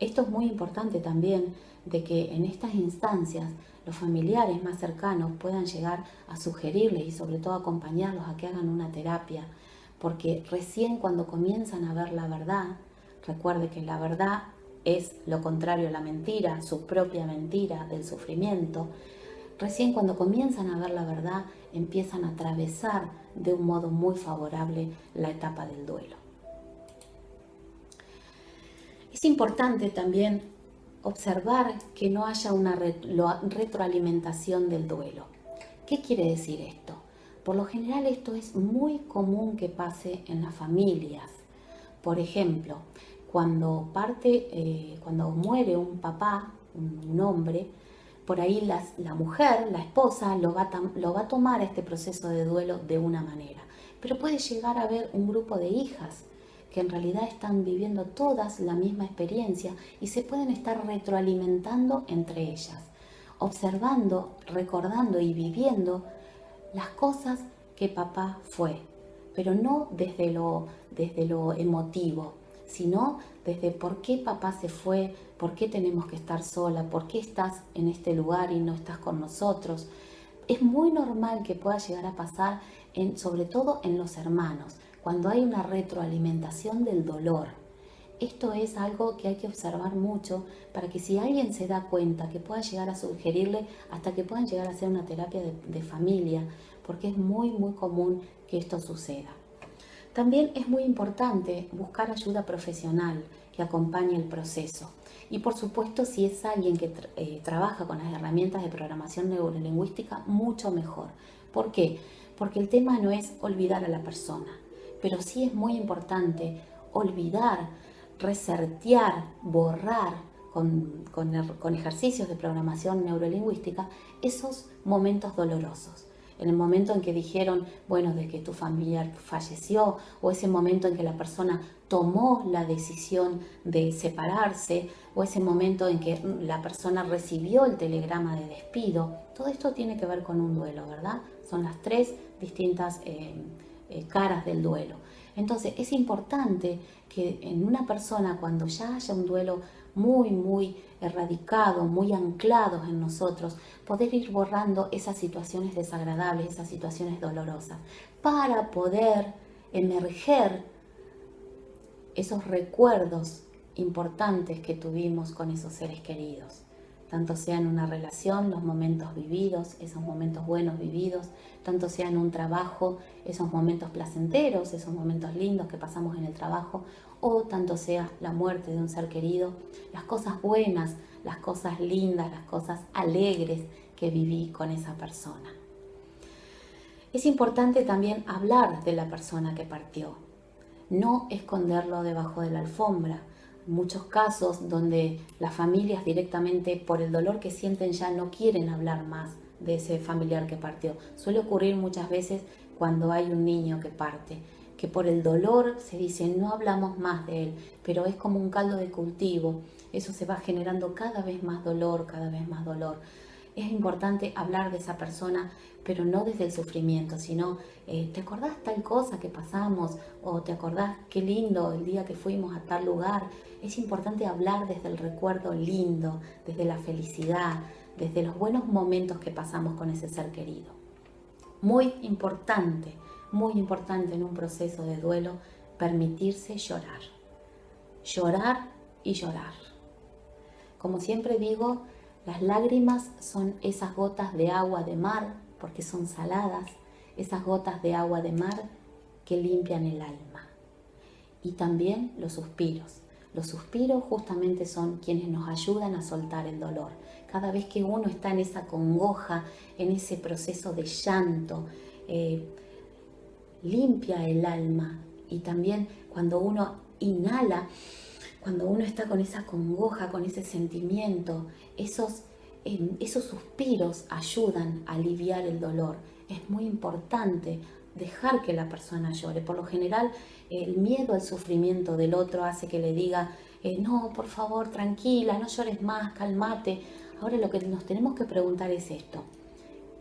Esto es muy importante también, de que en estas instancias los familiares más cercanos puedan llegar a sugerirles y sobre todo acompañarlos a que hagan una terapia, porque recién cuando comienzan a ver la verdad, recuerde que la verdad es lo contrario a la mentira, su propia mentira del sufrimiento. recién cuando comienzan a ver la verdad, empiezan a atravesar de un modo muy favorable la etapa del duelo. Es importante también observar que no haya una retroalimentación del duelo. ¿Qué quiere decir esto? Por lo general esto es muy común que pase en las familias. Por ejemplo, cuando muere un papá, un hombre, por ahí la mujer, la esposa, lo va a tomar este proceso de duelo de una manera. Pero puede llegar a haber un grupo de hijas que en realidad están viviendo todas la misma experiencia y se pueden estar retroalimentando entre ellas, observando, recordando y viviendo las cosas que papá fue, pero no desde lo emotivo, sino desde por qué papá se fue, por qué tenemos que estar sola, por qué estás en este lugar y no estás con nosotros. Es muy normal que pueda llegar a pasar, sobre todo en los hermanos, cuando hay una retroalimentación del dolor. Esto es algo que hay que observar mucho para que si alguien se da cuenta, que pueda llegar a sugerirle hasta que puedan llegar a hacer una terapia de familia, porque es muy común que esto suceda. También es muy importante buscar ayuda profesional que acompañe el proceso. Y por supuesto, si es alguien que trabaja con las herramientas de programación neurolingüística, mucho mejor. ¿Por qué? Porque el tema no es olvidar a la persona, pero sí es muy importante olvidar, resetear, borrar con ejercicios de programación neurolingüística esos momentos dolorosos. En el momento en que dijeron, bueno, de que tu familiar falleció, o ese momento en que la persona tomó la decisión de separarse, o ese momento en que la persona recibió el telegrama de despido, todo esto tiene que ver con un duelo, ¿verdad? Son las tres distintas caras del duelo. Entonces es importante que en una persona, cuando ya haya un duelo muy erradicado, muy anclados en nosotros, poder ir borrando esas situaciones desagradables, esas situaciones dolorosas, para poder emerger esos recuerdos importantes que tuvimos con esos seres queridos. Tanto sea en una relación, los momentos vividos, esos momentos buenos vividos, tanto sea en un trabajo, esos momentos placenteros, esos momentos lindos que pasamos en el trabajo, o tanto sea la muerte de un ser querido, las cosas buenas, las cosas lindas, las cosas alegres que viví con esa persona. Es importante también hablar de la persona que partió, no esconderlo debajo de la alfombra. Muchos casos donde las familias directamente por el dolor que sienten ya no quieren hablar más de ese familiar que partió. Suele ocurrir muchas veces cuando hay un niño que parte, que por el dolor se dice no hablamos más de él, pero es como un caldo de cultivo, eso se va generando cada vez más dolor, cada vez más dolor. Es importante hablar de esa persona, pero no desde el sufrimiento, sino ¿te acordás tal cosa que pasamos? ¿O te acordás qué lindo el día que fuimos a tal lugar? Es importante hablar desde el recuerdo lindo, desde la felicidad, desde los buenos momentos que pasamos con ese ser querido. Muy importante en un proceso de duelo, permitirse llorar. Llorar y llorar. Como siempre digo, las lágrimas son esas gotas de agua de mar, porque son saladas, esas gotas de agua de mar que limpian el alma. Y también los suspiros. Los suspiros justamente son quienes nos ayudan a soltar el dolor. Cada vez que uno está en esa congoja, en ese proceso de llanto, limpia el alma. Y también cuando uno inhala, cuando uno está con esa congoja, con ese sentimiento, esos suspiros ayudan a aliviar el dolor. Es muy importante dejar que la persona llore. Por lo general, el miedo al sufrimiento del otro hace que le diga, no, por favor, tranquila, no llores más, cálmate. Ahora lo que nos tenemos que preguntar es esto.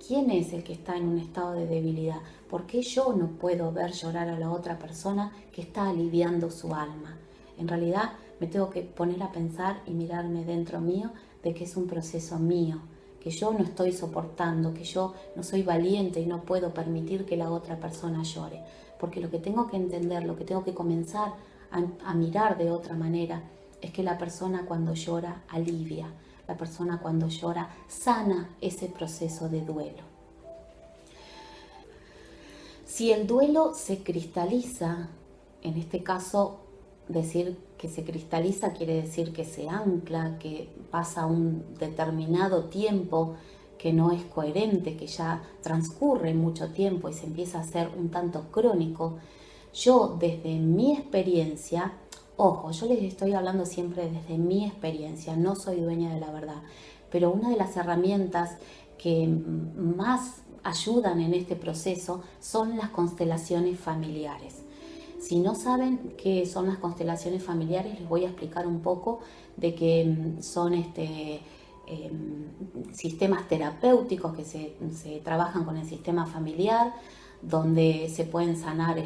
¿Quién es el que está en un estado de debilidad? ¿Por qué yo no puedo ver llorar a la otra persona que está aliviando su alma? En realidad me tengo que poner a pensar y mirarme dentro mío de que es un proceso mío, que yo no estoy soportando, que yo no soy valiente y no puedo permitir que la otra persona llore. Porque lo que tengo que entender, lo que tengo que comenzar a mirar de otra manera, es que la persona cuando llora alivia. la persona cuando llora sana ese proceso de duelo. Si el duelo se cristaliza, en este caso decir que se cristaliza quiere decir que se ancla, que pasa un determinado tiempo que no es coherente, que ya transcurre mucho tiempo y se empieza a hacer un tanto crónico. Yo desde mi experiencia, ojo, yo les estoy hablando siempre desde mi experiencia, no soy dueña de la verdad, pero una de las herramientas que más ayudan en este proceso son las constelaciones familiares. Si no saben qué son las constelaciones familiares, les voy a explicar un poco de que son sistemas terapéuticos que se trabajan con el sistema familiar, donde se pueden sanar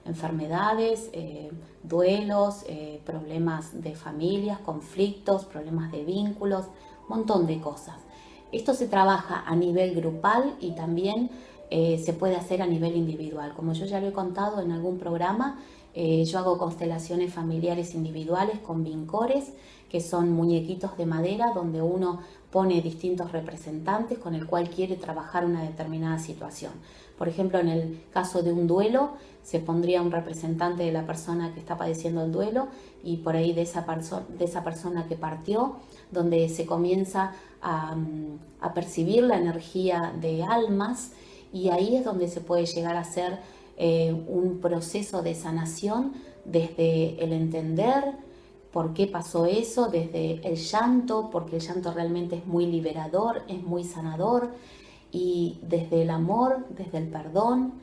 enfermedades, duelos, problemas de familias, conflictos, problemas de vínculos, un montón de cosas. Esto se trabaja a nivel grupal y también se puede hacer a nivel individual. Como yo ya lo he contado en algún programa, yo hago constelaciones familiares individuales con vincores, que son muñequitos de madera donde uno pone distintos representantes con el cual quiere trabajar una determinada situación. Por ejemplo, en el caso de un duelo, se pondría un representante de la persona que está padeciendo el duelo y por ahí de esa persona que partió, donde se comienza a percibir la energía de almas, y ahí es donde se puede llegar a hacer un proceso de sanación desde el entender por qué pasó eso, desde el llanto, porque el llanto realmente es muy liberador, es muy sanador, y desde el amor, desde el perdón.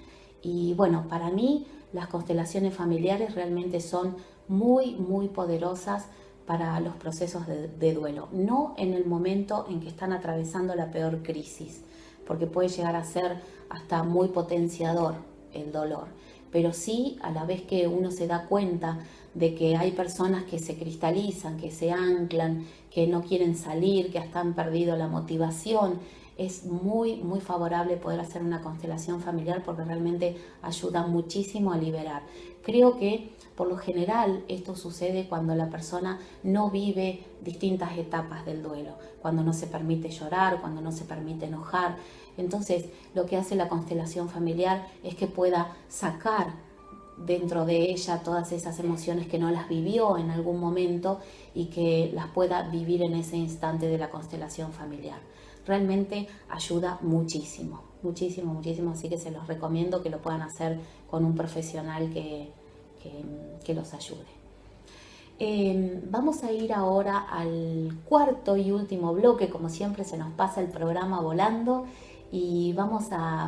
Y bueno, para mí las constelaciones familiares realmente son muy, muy poderosas para los procesos de duelo. No en el momento en que están atravesando la peor crisis, porque puede llegar a ser hasta muy potenciador el dolor, pero sí a la vez que uno se da cuenta de que hay personas que se cristalizan, que se anclan, que no quieren salir, que hasta han perdido la motivación. Es muy, muy favorable poder hacer una constelación familiar porque realmente ayuda muchísimo a liberar. Creo que por lo general esto sucede cuando la persona no vive distintas etapas del duelo, cuando no se permite llorar, cuando no se permite enojar. Entonces, lo que hace la constelación familiar es que pueda sacar dentro de ella todas esas emociones que no las vivió en algún momento y que las pueda vivir en ese instante de la constelación familiar. Realmente ayuda muchísimo, muchísimo, muchísimo, así que se los recomiendo que lo puedan hacer con un profesional que los ayude. Vamos a ir ahora al cuarto y último bloque. Como siempre se nos pasa el programa volando y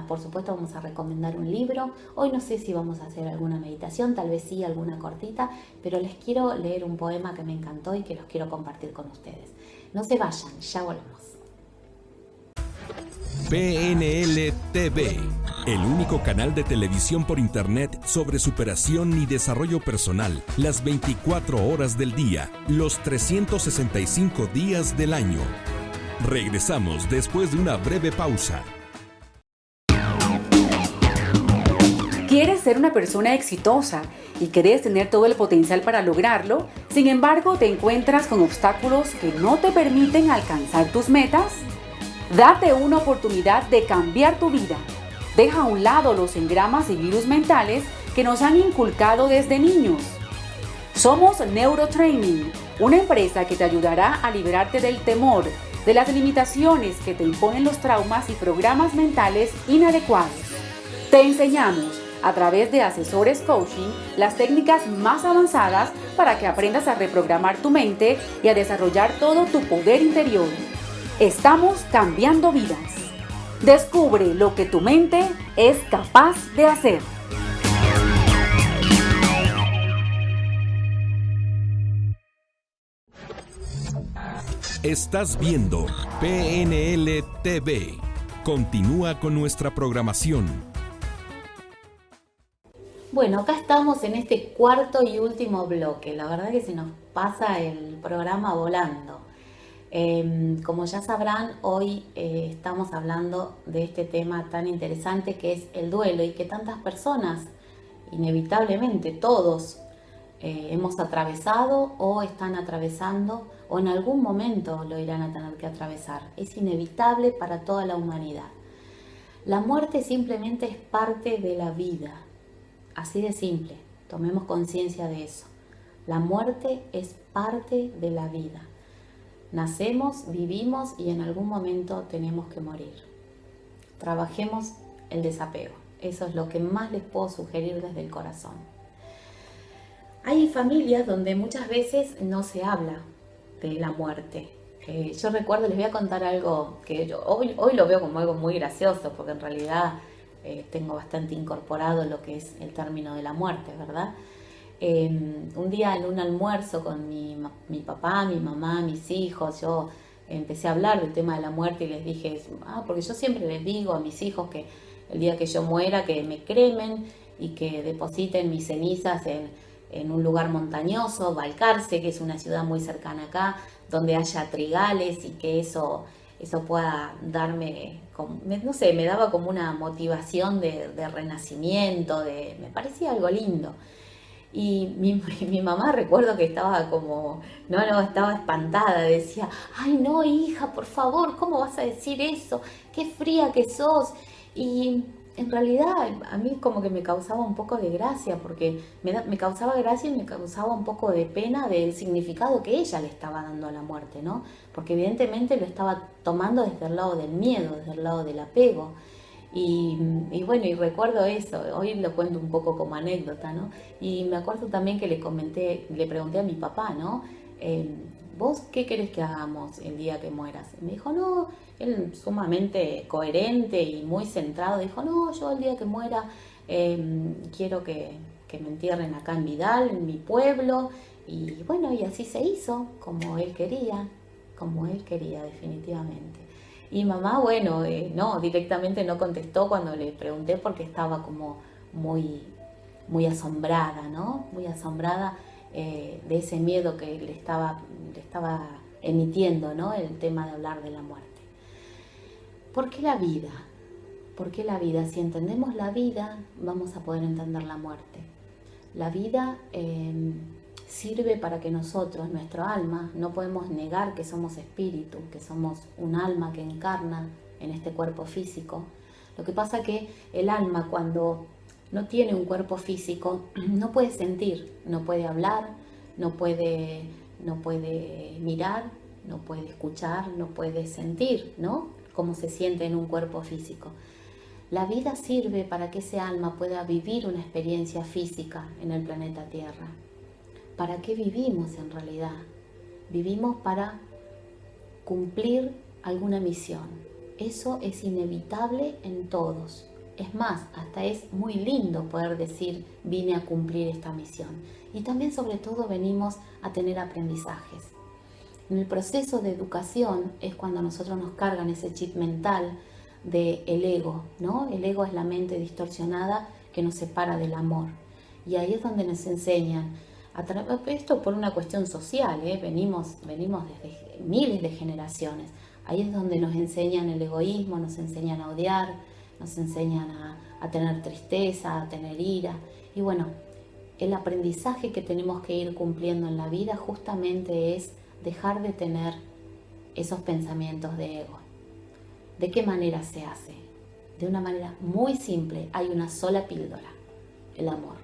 por supuesto vamos a recomendar un libro. Hoy no sé si vamos a hacer alguna meditación, tal vez sí alguna cortita, pero les quiero leer un poema que me encantó y que los quiero compartir con ustedes. No se vayan, ya volvemos. PNL TV, el único canal de televisión por internet sobre superación y desarrollo personal, las 24 horas del día, los 365 días del año. Regresamos después de una breve pausa. Quieres ser una persona exitosa y quieres tener todo el potencial para lograrlo, sin embargo te encuentras con obstáculos que no te permiten alcanzar tus metas. Date una oportunidad de cambiar tu vida. Deja a un lado los engramas y virus mentales que nos han inculcado desde niños. Somos Neurotraining, una empresa que te ayudará a liberarte del temor, de las limitaciones que te imponen los traumas y programas mentales inadecuados. Te enseñamos, a través de asesores coaching, las técnicas más avanzadas para que aprendas a reprogramar tu mente y a desarrollar todo tu poder interior. Estamos cambiando vidas. Descubre lo que tu mente es capaz de hacer. Estás viendo PNL TV. Continúa con nuestra programación. Bueno, acá estamos en este cuarto y último bloque. La verdad que se nos pasa el programa volando. Como ya sabrán, hoy estamos hablando de este tema tan interesante que es el duelo y que tantas personas, inevitablemente todos, hemos atravesado o están atravesando o en algún momento lo irán a tener que atravesar. Es inevitable para toda la humanidad. La muerte simplemente es parte de la vida, así de simple, tomemos conciencia de eso. La muerte es parte de la vida. Nacemos, vivimos y en algún momento tenemos que morir. Trabajemos el desapego, eso es lo que más les puedo sugerir desde el corazón. Hay familias donde muchas veces no se habla de la muerte. Yo recuerdo, les voy a contar algo que yo hoy lo veo como algo muy gracioso, porque en realidad tengo bastante incorporado lo que es el término de la muerte, ¿verdad? Un día en un almuerzo con mi papá, mi mamá, mis hijos, yo empecé a hablar del tema de la muerte y les dije, porque yo siempre les digo a mis hijos que el día que yo muera, que me cremen y que depositen mis cenizas en un lugar montañoso, Balcarce, que es una ciudad muy cercana acá, donde haya trigales y que eso pueda darme, no sé, me daba como una motivación de renacimiento, me parecía algo lindo. Y mi mamá, recuerdo que estaba como, estaba espantada, decía, ay no hija, por favor, ¿cómo vas a decir eso? Qué fría que sos. Y en realidad a mí como que me causaba un poco de gracia, porque me causaba gracia y me causaba un poco de pena del significado que ella le estaba dando a la muerte, ¿no? Porque evidentemente lo estaba tomando desde el lado del miedo, desde el lado del apego. Y bueno, y recuerdo eso, hoy lo cuento un poco como anécdota, ¿no? Y me acuerdo también que le pregunté a mi papá, ¿no? ¿Vos qué querés que hagamos el día que mueras? Y me dijo, no, él sumamente coherente y muy centrado, dijo, no, yo el día que muera quiero que me entierren acá en Vidal, en mi pueblo. Y bueno, y así se hizo, como él quería definitivamente. Y mamá, bueno, no, directamente no contestó cuando le pregunté porque estaba como muy, muy asombrada, ¿no? Muy asombrada de ese miedo que le estaba emitiendo, ¿no? El tema de hablar de la muerte. ¿Por qué la vida? ¿Por qué la vida? Si entendemos la vida, vamos a poder entender la muerte. La vida sirve para que nosotros, nuestro alma, no podemos negar que somos espíritu, que somos un alma que encarna en este cuerpo físico. Lo que pasa que el alma, cuando no tiene un cuerpo físico, no puede sentir, no puede hablar, no puede mirar, no puede escuchar, no puede sentir, ¿no? Cómo se siente en un cuerpo físico. La vida sirve para que ese alma pueda vivir una experiencia física en el planeta Tierra. ¿Para qué vivimos en realidad? Vivimos para cumplir alguna misión. Eso es inevitable en todos. Es más, hasta es muy lindo poder decir, vine a cumplir esta misión. Y también, sobre todo, venimos a tener aprendizajes. En el proceso de educación es cuando nosotros nos cargan ese chip mental del ego, ¿no? El ego es la mente distorsionada que nos separa del amor. Y ahí es donde nos enseñan, esto por una cuestión social, venimos desde miles de generaciones. Ahí es donde nos enseñan el egoísmo, nos enseñan a odiar, nos enseñan a tener tristeza, a tener ira. Y bueno, el aprendizaje que tenemos que ir cumpliendo en la vida justamente es dejar de tener esos pensamientos de ego. ¿De qué manera se hace? De una manera muy simple. Hay una sola píldora, el amor.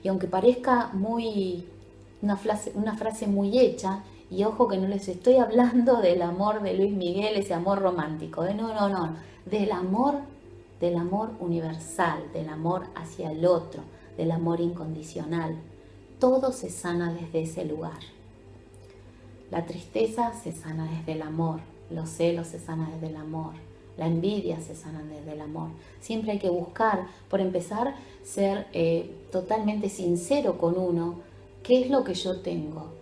Y aunque parezca una frase muy hecha, y ojo que no les estoy hablando del amor de Luis Miguel, ese amor romántico, no, del amor universal, del amor hacia el otro, del amor incondicional. Todo se sana desde ese lugar. La tristeza se sana desde el amor, los celos se sanan desde el amor, la envidia se sana desde el amor. Siempre hay que buscar, por empezar, ser totalmente sincero con uno. ¿Qué es lo que yo tengo?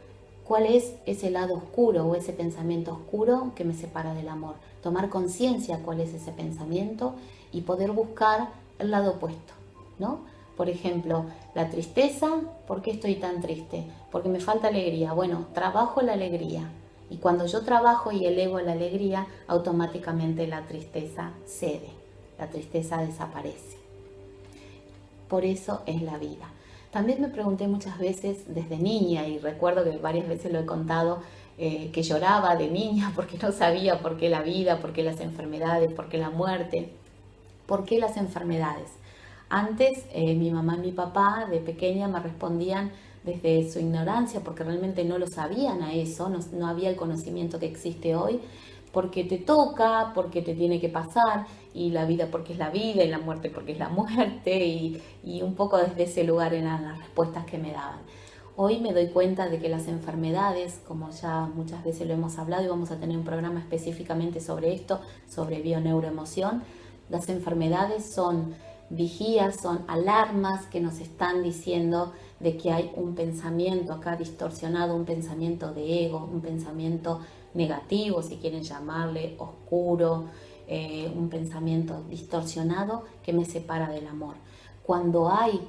¿Cuál es ese lado oscuro o ese pensamiento oscuro que me separa del amor? Tomar conciencia cuál es ese pensamiento y poder buscar el lado opuesto, ¿no? Por ejemplo, la tristeza, ¿por qué estoy tan triste? Porque me falta alegría. Bueno, trabajo la alegría. Y cuando yo trabajo y elevo la alegría, automáticamente la tristeza cede, la tristeza desaparece. Por eso es la vida. También me pregunté muchas veces desde niña, y recuerdo que varias veces lo he contado, que lloraba de niña porque no sabía por qué la vida, por qué las enfermedades, por qué la muerte, por qué las enfermedades. Antes mi mamá y mi papá de pequeña me respondían desde su ignorancia, porque realmente no lo sabían a eso, no había el conocimiento que existe hoy, porque te toca, porque te tiene que pasar, y la vida porque es la vida, y la muerte porque es la muerte, y un poco desde ese lugar eran las respuestas que me daban. Hoy me doy cuenta de que las enfermedades, como ya muchas veces lo hemos hablado, y vamos a tener un programa específicamente sobre esto, sobre bioneuroemoción, las enfermedades son vigías, son alarmas que nos están diciendo de que hay un pensamiento acá distorsionado, un pensamiento de ego, un pensamiento negativo, si quieren llamarle, oscuro, un pensamiento distorsionado que me separa del amor. Cuando hay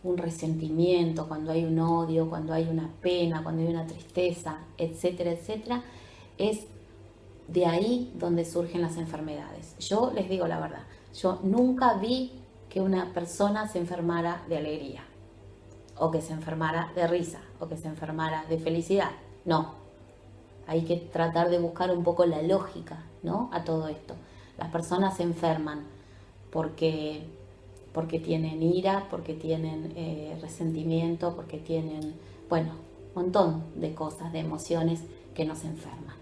un resentimiento, cuando hay un odio, cuando hay una pena, cuando hay una tristeza, etcétera, etcétera, es de ahí donde surgen las enfermedades. Yo les digo la verdad, yo nunca vi que una persona se enfermara de alegría, o que se enfermara de risa, o que se enfermara de felicidad. No, hay que tratar de buscar un poco la lógica, ¿no?, a todo esto. Las personas se enferman porque tienen ira, porque tienen resentimiento, porque tienen, bueno, un montón de cosas, de emociones que nos enferman.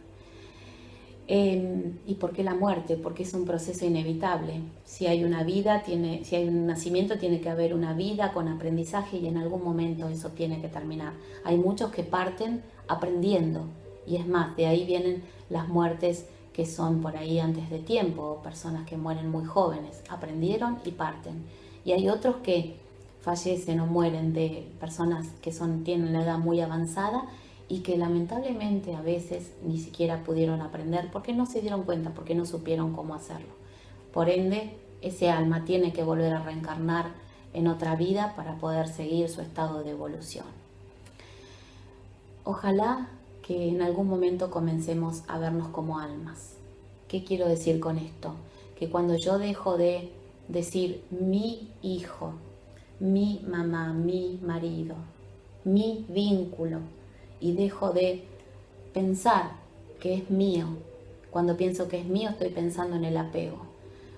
¿Y por qué la muerte? Porque es un proceso inevitable. Si hay una vida, si hay un nacimiento, tiene que haber una vida con aprendizaje, y en algún momento eso tiene que terminar. Hay muchos que parten aprendiendo, y es más, de ahí vienen las muertes que son por ahí antes de tiempo, personas que mueren muy jóvenes, aprendieron y parten. Y hay otros que fallecen o mueren de personas que tienen la edad muy avanzada, y que lamentablemente a veces ni siquiera pudieron aprender porque no se dieron cuenta, porque no supieron cómo hacerlo. Por ende, ese alma tiene que volver a reencarnar en otra vida para poder seguir su estado de evolución. Ojalá que en algún momento comencemos a vernos como almas. ¿Qué quiero decir con esto? Que cuando yo dejo de decir mi hijo, mi mamá, mi marido, mi vínculo, y dejo de pensar que es mío. Cuando pienso que es mío, estoy pensando en el apego.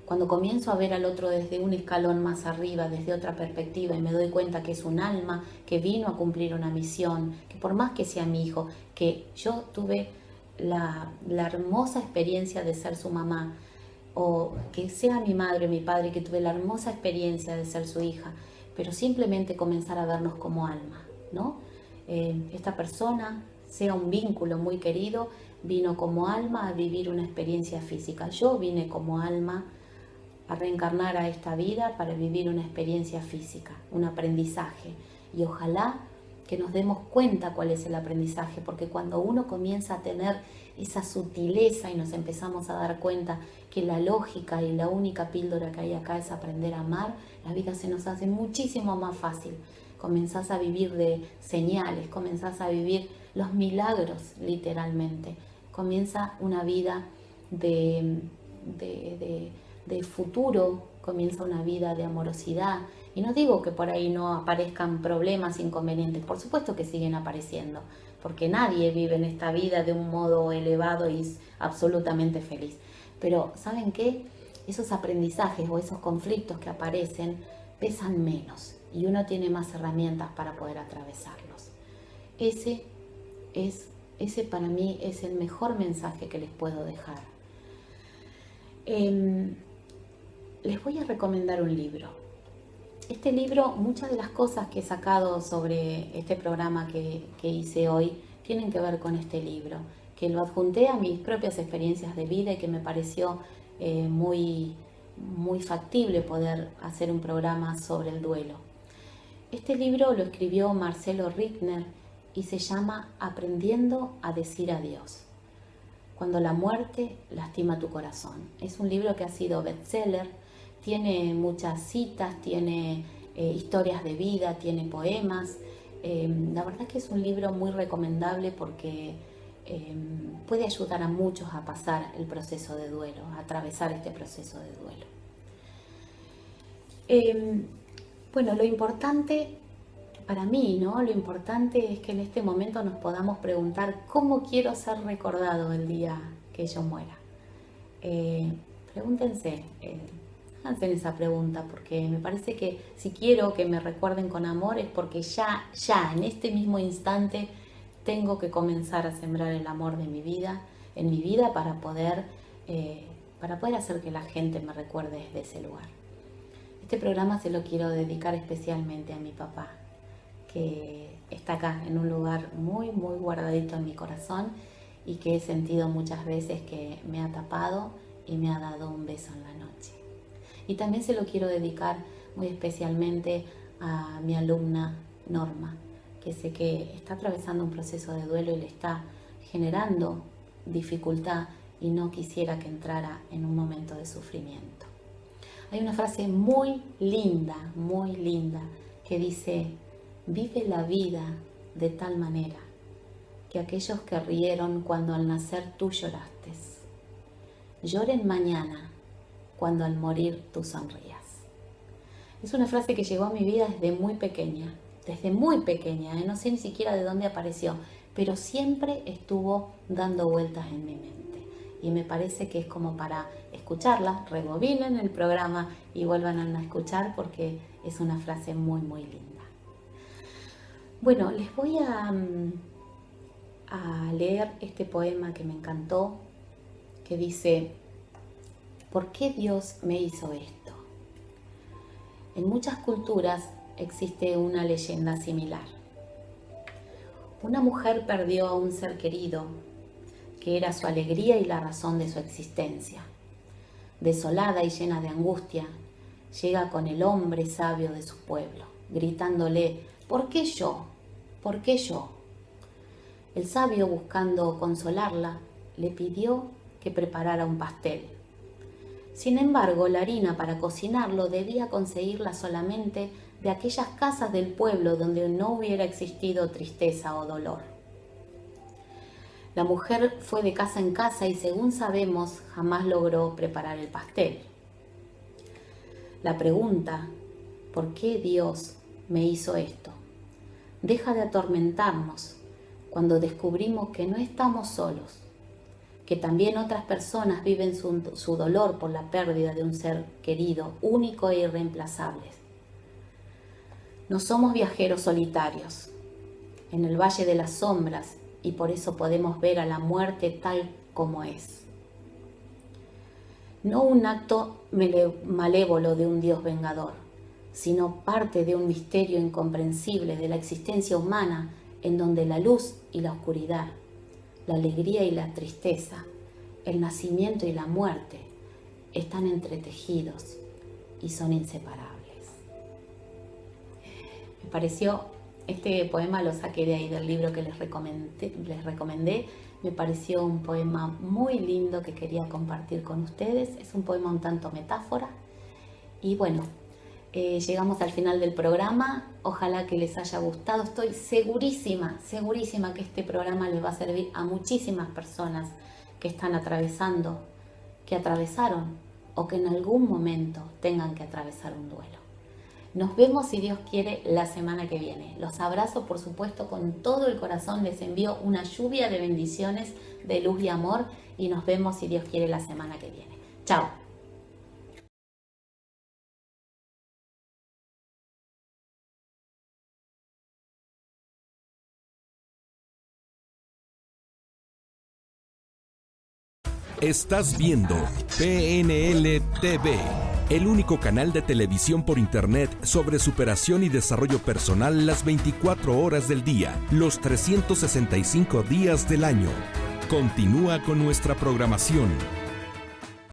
Cuando comienzo a ver al otro desde un escalón más arriba, desde otra perspectiva, y me doy cuenta que es un alma que vino a cumplir una misión, que por más que sea mi hijo, que yo tuve la hermosa experiencia de ser su mamá, o que sea mi madre o mi padre, que tuve la hermosa experiencia de ser su hija, pero simplemente comenzar a vernos como alma, ¿no? Esta persona, sea un vínculo muy querido, vino como alma a vivir una experiencia física. Yo vine como alma a reencarnar a esta vida para vivir una experiencia física, un aprendizaje. Y ojalá que nos demos cuenta cuál es el aprendizaje, porque cuando uno comienza a tener esa sutileza y nos empezamos a dar cuenta que la lógica y la única píldora que hay acá es aprender a amar, la vida se nos hace muchísimo más fácil. Comenzás a vivir de señales, comenzás a vivir los milagros literalmente. Comienza una vida de futuro, comienza una vida de amorosidad. Y no digo que por ahí no aparezcan problemas, inconvenientes, por supuesto que siguen apareciendo, porque nadie vive en esta vida de un modo elevado y es absolutamente feliz. Pero ¿saben qué? Esos aprendizajes o esos conflictos que aparecen pesan menos, y uno tiene más herramientas para poder atravesarlos. Ese para mí es el mejor mensaje que les puedo dejar. Les voy a recomendar un libro. Este libro, muchas de las cosas que he sacado sobre este programa que hice hoy tienen que ver con este libro, que lo adjunté a mis propias experiencias de vida y que me pareció muy factible poder hacer un programa sobre el duelo. Este libro lo escribió Marcelo Rickner y se llama Aprendiendo a decir adiós, cuando la muerte lastima tu corazón. Es un libro que ha sido bestseller, tiene muchas citas, tiene historias de vida, tiene poemas. La verdad que es un libro muy recomendable porque puede ayudar a muchos a pasar el proceso de duelo, a atravesar este proceso de duelo. Bueno, lo importante para mí, ¿no? Lo importante es que en este momento nos podamos preguntar cómo quiero ser recordado el día que yo muera. Pregúntense, háganse esa pregunta, porque me parece que si quiero que me recuerden con amor es porque ya en este mismo instante tengo que comenzar a sembrar el amor de en mi vida para poder hacer que la gente me recuerde desde ese lugar. Este programa se lo quiero dedicar especialmente a mi papá, que está acá en un lugar muy, muy guardadito en mi corazón y que he sentido muchas veces que me ha tapado y me ha dado un beso en la noche. Y también se lo quiero dedicar muy especialmente a mi alumna Norma, que sé que está atravesando un proceso de duelo y le está generando dificultad y no quisiera que entrara en un momento de sufrimiento. Hay una frase muy linda, que dice: vive la vida de tal manera que aquellos que rieron cuando al nacer tú lloraste, lloren mañana cuando al morir tú sonrías. Es una frase que llegó a mi vida desde muy pequeña, no sé ni siquiera de dónde apareció, pero siempre estuvo dando vueltas en mi mente. Y me parece que es como para escucharla, rebobinen el programa y vuelvan a escuchar, porque es una frase muy, muy linda. Bueno, les voy a leer este poema que me encantó, que dice: ¿por qué Dios me hizo esto? En muchas culturas existe una leyenda similar. Una mujer perdió a un ser querido que era su alegría y la razón de su existencia. Desolada y llena de angustia, llega con el hombre sabio de su pueblo, gritándole: ¿por qué yo? ¿Por qué yo? El sabio, buscando consolarla, le pidió que preparara un pastel. Sin embargo, la harina para cocinarlo debía conseguirla solamente de aquellas casas del pueblo donde no hubiera existido tristeza o dolor. La mujer fue de casa en casa y, según sabemos, jamás logró preparar el pastel. La pregunta, ¿por qué Dios me hizo esto?, deja de atormentarnos cuando descubrimos que no estamos solos, que también otras personas viven su dolor por la pérdida de un ser querido, único e irreemplazable. No somos viajeros solitarios en el Valle de las Sombras, y por eso podemos ver a la muerte tal como es. No un acto malévolo de un Dios vengador, sino parte de un misterio incomprensible de la existencia humana, en donde la luz y la oscuridad, la alegría y la tristeza, el nacimiento y la muerte están entretejidos y son inseparables. Me pareció, este poema lo saqué de ahí del libro que les recomendé. Me pareció un poema muy lindo que quería compartir con ustedes. Es un poema un tanto metáfora. Y bueno, llegamos al final del programa. Ojalá que les haya gustado. Estoy segurísima que este programa les va a servir a muchísimas personas que están atravesando, que atravesaron o que en algún momento tengan que atravesar un duelo. Nos vemos, si Dios quiere, la semana que viene. Los abrazo, por supuesto, con todo el corazón. Les envío una lluvia de bendiciones, de luz y amor. Y nos vemos, si Dios quiere, la semana que viene. Chao. Estás viendo PNL TV, el único canal de televisión por internet sobre superación y desarrollo personal las 24 horas del día, los 365 días del año. Continúa con nuestra programación.